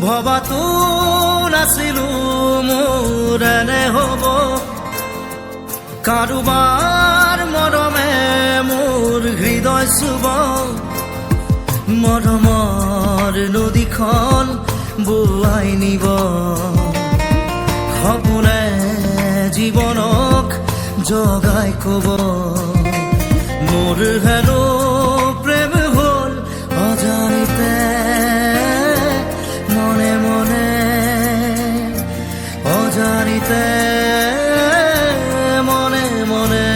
ভবাতো নাছিলো মোৰ এনে হ'ব কাৰোবাৰ মৰমে মোৰ হৃদয় চুব মৰমৰ নদীখন বোৱাই নিব সপোনে জীৱনক জগাই কব মোৰ হেনো প্ৰেম হ'ল অজানিতে মনে মনে অজানিতে মনে মনে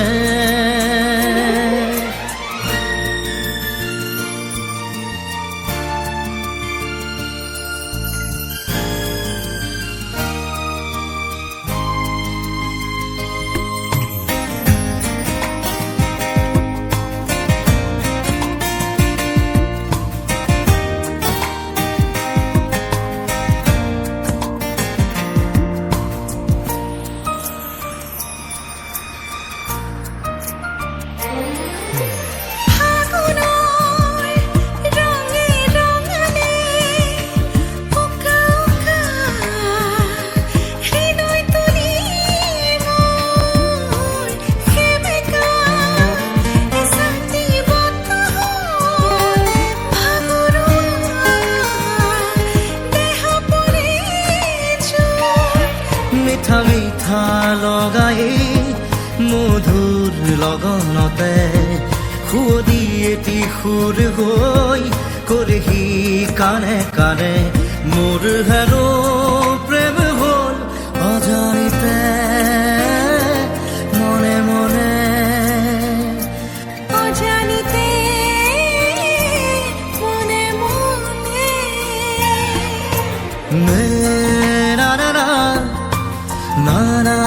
মিঠা মিঠা লগাই মধুৰ লগনতে সুদি এটি সুৰ হৈ কৰিহি কানে কানে মোৰ হেনো প্ৰেম হ'ল অজানিতে মনে মনে অজানিতে মনে মনে না না না na na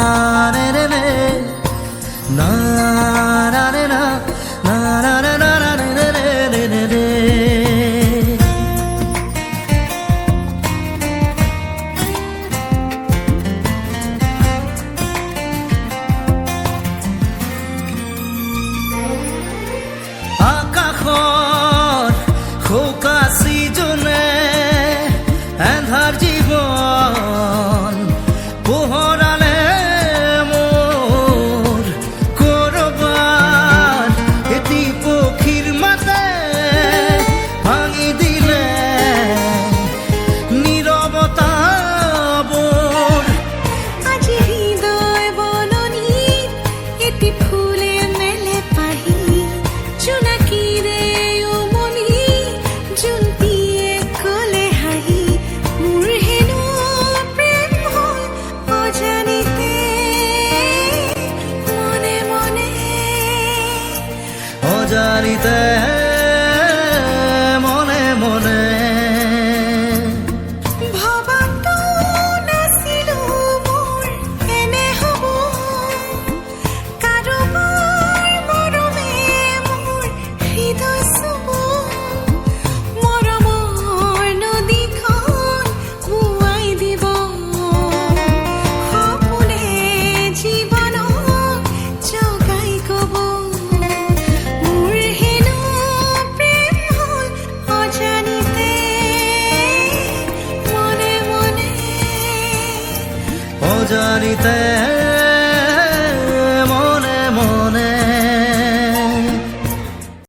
re re re na na re na na na re na re re re re re আকাশৰ খোকাচি জনে এন্ধাৰ জীৱন পোহৰালে মোৰ কৰবাৰ এটি পক্ষীৰ মাতে ভাঙি দিলে নীৰৱতাবোৰ আজি হৃদয় বননিত এটি ফুলে মেলে পাহি জোনাকীৰে উমলি জোনটিয়ে ক'লে হাঁহি মোৰ হেনো প্ৰেম হ'ল অজানিতে মনে মনে অজানিতে মনে মনে ভবাতো নাছিলো মোৰ এনে হ'ব কাৰোবাৰ মৰমে মোৰ হৃদয় চুব মৰমৰ নদীখন বোৱাই দিব সপোনে জীৱনক জগাই কব মোৰ হেনো প্ৰেম হ'ল অজানিতে মনে মনে অজানিতে